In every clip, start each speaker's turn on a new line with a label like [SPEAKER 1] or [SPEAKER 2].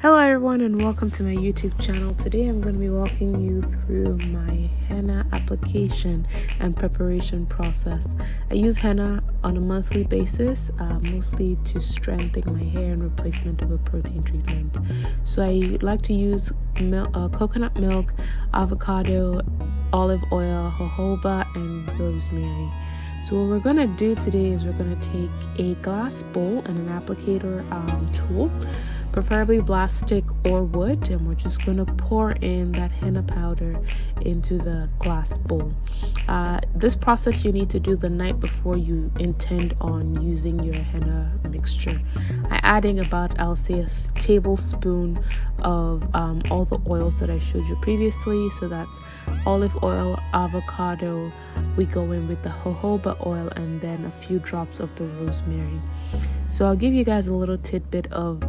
[SPEAKER 1] Hello everyone and welcome to my YouTube channel. Today I'm going to be walking you through my henna application and preparation process. I use henna on a monthly basis, mostly to strengthen my hair in replacement of a protein treatment. So I like to use coconut milk, avocado, olive oil, jojoba, and rosemary. So what we're going to do today is we're going to take a glass bowl and an applicator tool, preferably plastic or wood, and we're just going to pour in that henna powder into the glass bowl. This process you need to do the night before you intend on using your henna mixture. I'm adding about, I'll say, a tablespoon of all the oils that I showed you previously. So that's olive oil, avocado, we go in with the jojoba oil, and then a few drops of the rosemary. So I'll give you guys a little tidbit of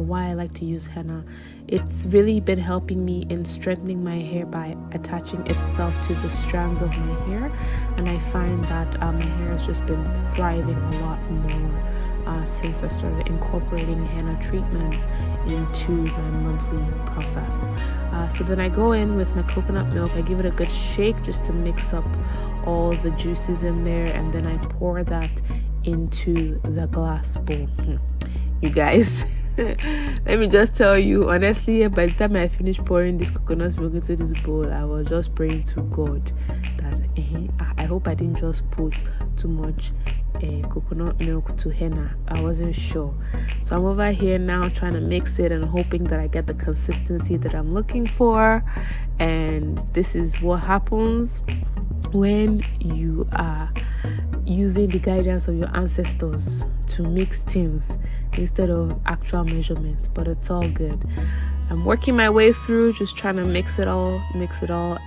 [SPEAKER 1] why I like to use henna. It's really been helping me in strengthening my hair by attaching itself to the strands of my hair, and I find that my hair has just been thriving a lot more since I started incorporating henna treatments into my monthly process. So then I go in with my coconut milk. I give it a good shake just to mix up all the juices in there, and then I pour that into the glass bowl. You guys, let me just tell you honestly, by the time I finished pouring this coconut milk into this bowl, I was just praying to God that I hope I didn't just put too much coconut milk to henna. I wasn't sure, so I'm over here now trying to mix it and hoping that I get the consistency that I'm looking for. And this is what happens when you are using the guidance of your ancestors to mix things instead of actual measurements. But it's all good. I'm working my way through, just trying to mix it all,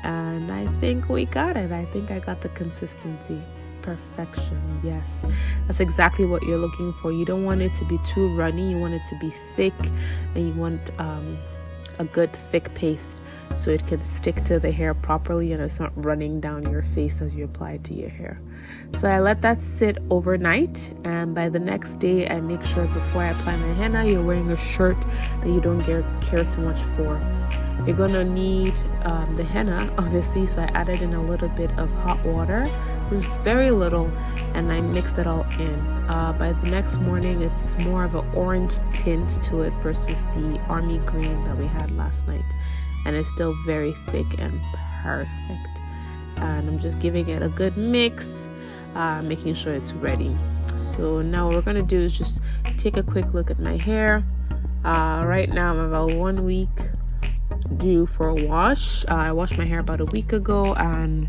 [SPEAKER 1] and I think we got it. I think I got the consistency. Perfection. Yes, that's exactly what you're looking for. You don't want it to be too runny, you want it to be thick, and you want a good thick paste so it can stick to the hair properly and it's not running down your face as you apply it to your hair. So I let that sit overnight, and by the next day I make sure before I apply my henna you're wearing a shirt that you don't care too much for. You're gonna need the henna, obviously, so I added in a little bit of hot water. It was very little, and I mixed it all in. By the next morning, it's more of an orange tint to it versus the army green that we had last night, and it's still very thick and perfect. And I'm just giving it a good mix, making sure it's ready. So now what we're gonna do is just take a quick look at my hair. Right now I'm about 1 week due for a wash. I washed my hair about a week ago, and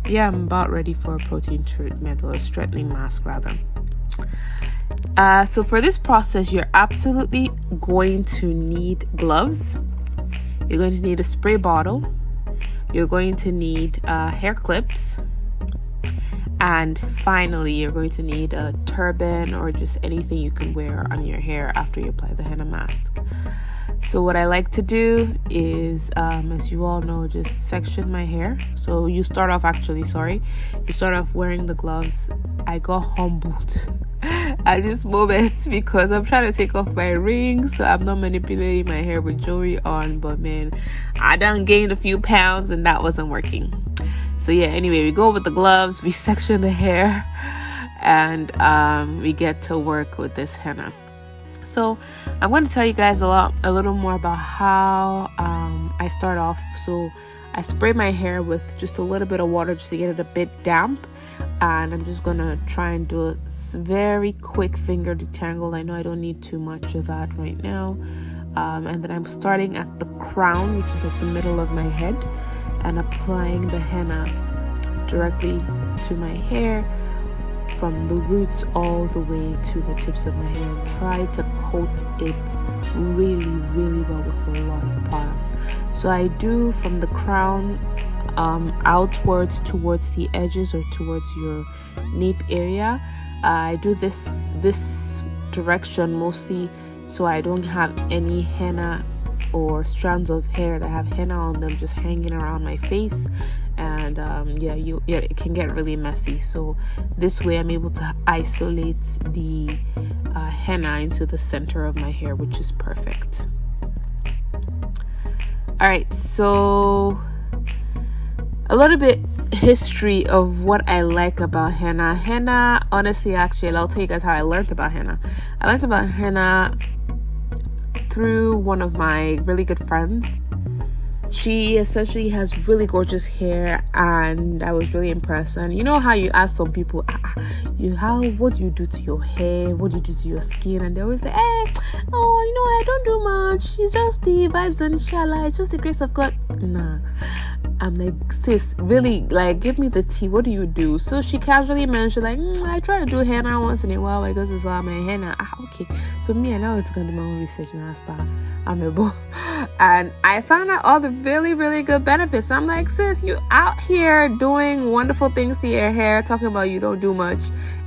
[SPEAKER 1] yeah, I'm about ready for a protein treatment, or a strengthening mask rather. So for this process you're absolutely going to need gloves. You're going to need a spray bottle. You're going to need hair clips, and finally you're going to need a turban or just anything you can wear on your hair after you apply the henna mask. So what I like to do is, as you all know, just section my hair. So you start off wearing the gloves. I got humbled at this moment because I'm trying to take off my rings, so I'm not manipulating my hair with jewelry on. But man, I done gained a few pounds and that wasn't working. So yeah, anyway, we go with the gloves, we section the hair, and we get to work with this henna. So I'm going to tell you guys a little more about how I start off. So I spray my hair with just a little bit of water just to get it a bit damp, and I'm just going to try and do a very quick finger detangle. I know I don't need too much of that right now. And then I'm starting at the crown, which is at the middle of my head, and applying the henna directly to my hair from the roots all the way to the tips of my hair, and try to coat it really well with a lot of product. So I do from the crown outwards towards the edges or towards your nape area. I do this direction mostly so I don't have any henna or strands of hair that have henna on them just hanging around my face, and it can get really messy. So this way I'm able to isolate the henna into the center of my hair, which is perfect. So a little bit history of what I like about henna. Henna, honestly, actually, I'll tell you guys how I learned about henna. I learned about henna through one of my really good friends. She essentially has really gorgeous hair, and I was really impressed. And you know how you ask some people, what do you do to your hair? What do you do to your skin? And they always say, I don't do much. It's just the vibes and inshallah. It's just the grace of God. Nah. I'm like, sis, really, like, give me the tea. What do you do? So she casually mentioned, like, I try to do henna once in a while because it's all my henna. Okay. So me, and I was going to do my own research and ask about Amebo. And I found out all the really, really good benefits. I'm like, sis, you out here doing wonderful things to your hair, talking about you don't do much.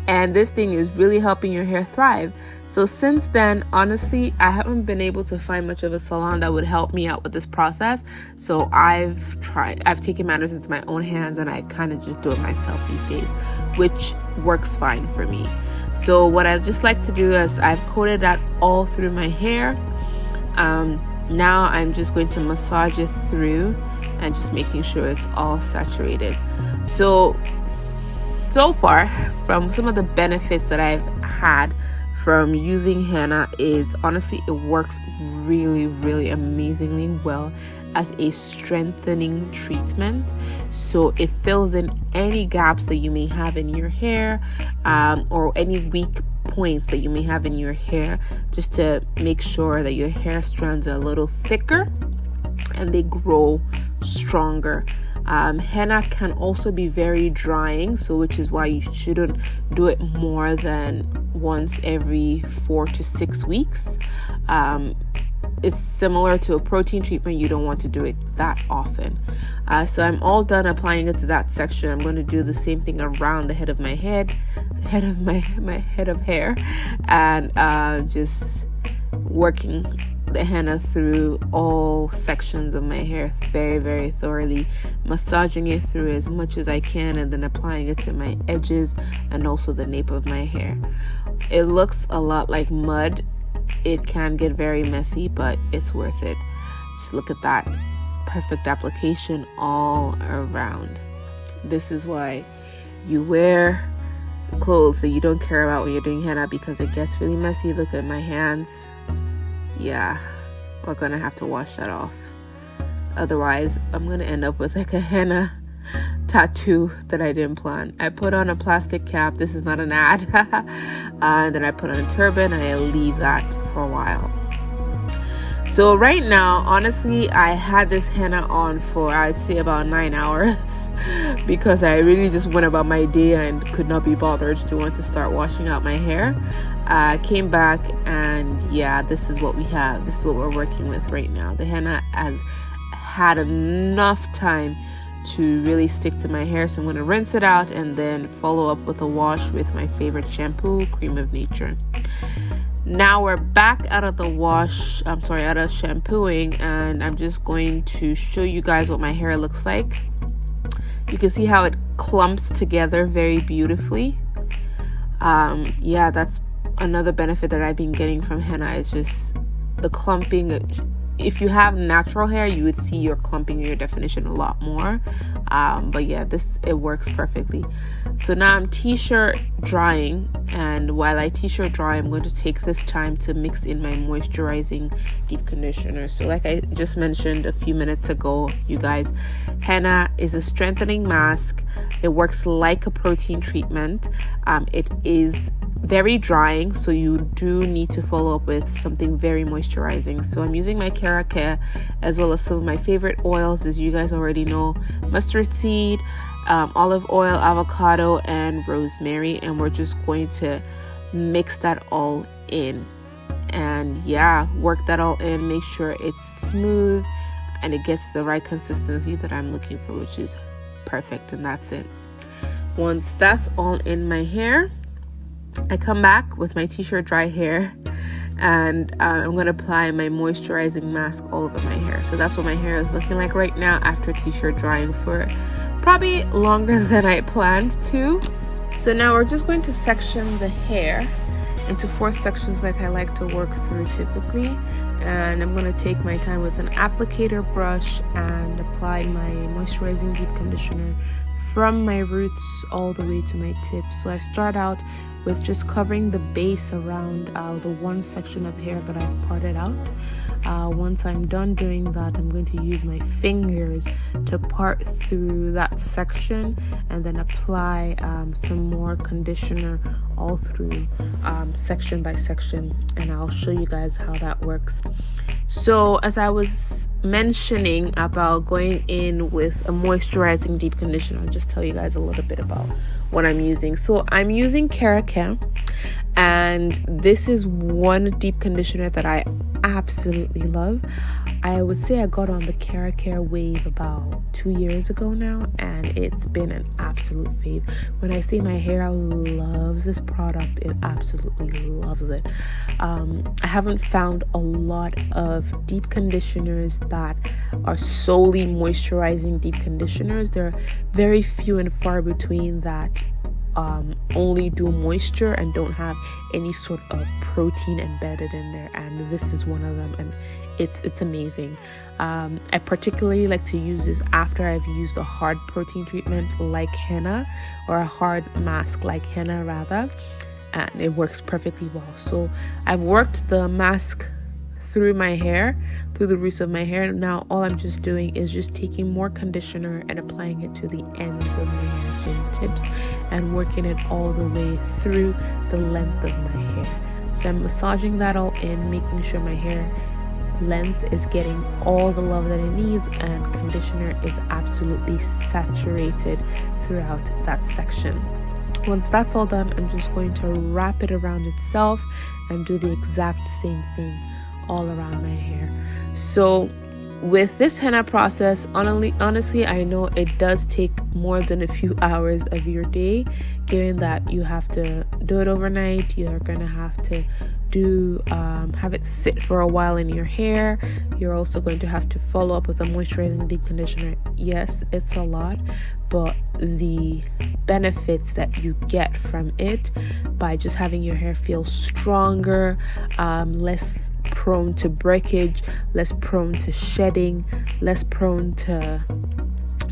[SPEAKER 1] And this thing is really helping your hair thrive. So since then, honestly, I haven't been able to find much of a salon that would help me out with this process. So I've taken matters into my own hands, and I kind of just do it myself these days, which works fine for me. So what I just like to do is I've coated that all through my hair. Now I'm just going to massage it through and just making sure it's all saturated. So far, from some of the benefits that I've had from using henna is, honestly, it works really, really amazingly well as a strengthening treatment. So it fills in any gaps that you may have in your hair, or any weak points that you may have in your hair, just to make sure that your hair strands are a little thicker and they grow stronger. Henna can also be very drying, so which is why you shouldn't do it more than once every 4 to 6 weeks. It's similar to a protein treatment. You don't want to do it that often. So I'm all done applying it to that section. I'm going to do the same thing around the head of my head, my head of hair, and just working the henna through all sections of my hair very, very thoroughly, massaging it through as much as I can, and then applying it to my edges and also the nape of my hair. It looks a lot like mud. It can get very messy, but it's worth it. Just look at that perfect application all around. This is why you wear clothes that you don't care about when you're doing henna, because it gets really messy. Look at my hands. Yeah, we're gonna have to wash that off. Otherwise, I'm gonna end up with like a henna tattoo that I didn't plan. I put on a plastic cap. This is not an ad. And then I put on a turban and I leave that for a while. So right now, honestly, I had this henna on for, I'd say, about 9 hours because I really just went about my day and could not be bothered to want to start washing out my hair. Came back, and yeah, this is what we have. This is what we're working with right now. The henna has had enough time to really stick to my hair, so I'm going to rinse it out and then follow up with a wash with my favorite shampoo, Cream of Nature. Now we're back out of the wash, out of shampooing, and I'm just going to show you guys what my hair looks like. You can see how it clumps together very beautifully. Yeah, that's another benefit that I've been getting from henna, is just the clumping. If you have natural hair, you would see your clumping in your definition a lot more. But yeah, it works perfectly. So now I'm t-shirt drying, and while I t-shirt dry, I'm going to take this time to mix in my moisturizing deep conditioner. So like I just mentioned a few minutes ago, you guys, henna is a strengthening mask. It works like a protein treatment. It is very drying, so you do need to follow up with something very moisturizing. So I'm using my Cara Care as well as some of my favorite oils, as you guys already know: mustard seed, olive oil, avocado, and rosemary. And we're just going to mix that all in, and yeah, work that all in, make sure it's smooth and it gets the right consistency that I'm looking for, which is perfect. And that's it. Once that's all in my hair, I come back with my t-shirt dry hair, and I'm going to apply my moisturizing mask all over my hair. So that's what my hair is looking like right now after t-shirt drying for probably longer than I planned to. So now we're just going to section the hair into 4 sections like I like to work through typically. and I'm going to take my time with an applicator brush and apply my moisturizing deep conditioner from my roots all the way to my tips. So I start out with just covering the base around the one section of hair that I've parted out. Once I'm done doing that, I'm going to use my fingers to part through that section and then apply some more conditioner all through section by section, and I'll show you guys how that works. So as I was mentioning about going in with a moisturizing deep conditioner, I'll just tell you guys a little bit about what I'm using. So I'm using Kerakin, and this is one deep conditioner that I absolutely love. I would say I got on the Kerakin wave about 2 years ago now, and it's been an absolute fave. When I say my hair loves this product, it absolutely loves it. I haven't found a lot of deep conditioners that are solely moisturizing deep conditioners. There are very few and far between that only do moisture and don't have any sort of protein embedded in there, and this is one of them, and it's amazing. I particularly like to use this after I've used a hard protein treatment like henna, or a hard mask like henna rather, and it works perfectly well. So I've worked the mask through my hair, through the roots of my hair. Now all I'm just doing is just taking more conditioner and applying it to the ends of my hair, so the tips, and working it all the way through the length of my hair. So I'm massaging that all in, making sure my hair length is getting all the love that it needs, and conditioner is absolutely saturated throughout that section. Once that's all done, I'm just going to wrap it around itself and do the exact same thing all around my hair. So with this henna process, honestly, I know it does take more than a few hours of your day, given that you have to do it overnight. You're gonna have to have it sit for a while in your hair. You're also going to have to follow up with a moisturizing deep conditioner. Yes, it's a lot, but the benefits that you get from it by just having your hair feel stronger, less prone to breakage, less prone to shedding, less prone to,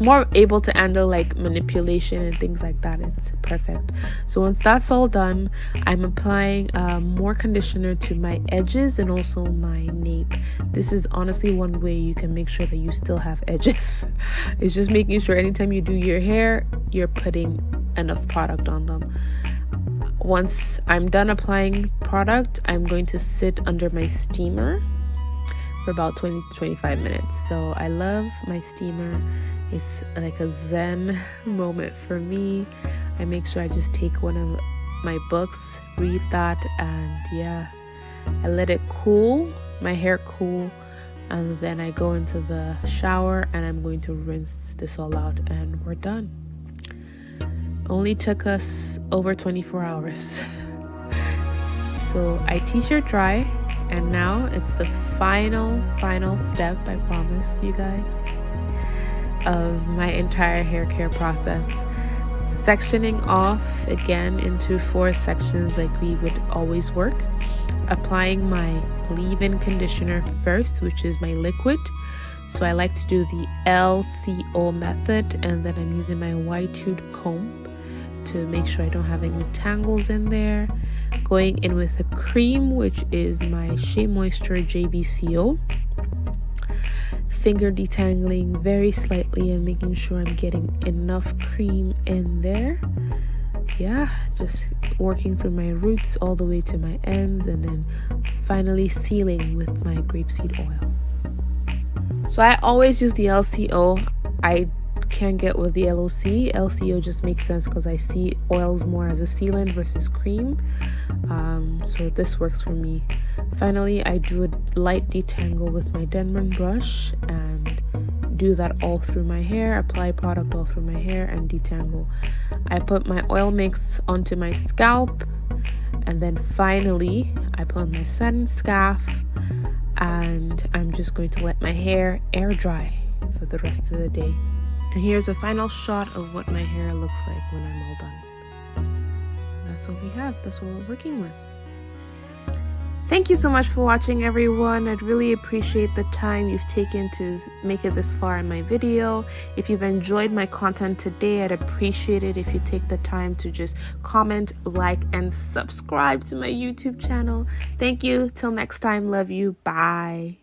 [SPEAKER 1] more able to handle like manipulation and things like that. It's perfect. So once that's all done, I'm applying more conditioner to my edges and also my nape. This is honestly one way you can make sure that you still have edges. It's just making sure anytime you do your hair, you're putting enough product on them. Once I'm done applying product, I'm going to sit under my steamer for about 20 to 25 minutes. So I love my steamer. It's like a zen moment for me. I make sure I just take one of my books, read that, and yeah, I let it cool, my hair cool, and then I go into the shower and I'm going to rinse this all out, and we're done. Only took us over 24 hours. So I t-shirt dry, and now it's the final step, I promise you guys, of my entire hair care process. Sectioning off again into 4 sections like we would always work. Applying my leave-in conditioner first, which is my liquid. So I like to do the LCO method, and then I'm using my wide-tooth comb to make sure I don't have any tangles in there. Going in with a cream, which is my Shea Moisture JBCO. Finger detangling very slightly and making sure I'm getting enough cream in there. Yeah, just working through my roots all the way to my ends, and then finally sealing with my grapeseed oil. So I always use the LCO. I can't get with the LOC. LCO just makes sense because I see oils more as a sealant versus cream. So this works for me. Finally, I do a light detangle with my Denman brush and do that all through my hair, apply product all through my hair and detangle. I put my oil mix onto my scalp, and then finally I put on my satin scarf, and I'm just going to let my hair air dry for the rest of the day. And here's a final shot of what my hair looks like when I'm all done. That's what we have. That's what we're working with. Thank you so much for watching, everyone. I'd really appreciate the time you've taken to make it this far in my video. If you've enjoyed my content today, I'd appreciate it if you take the time to just comment, like, and subscribe to my YouTube channel. Thank you. Till next time. Love you. Bye.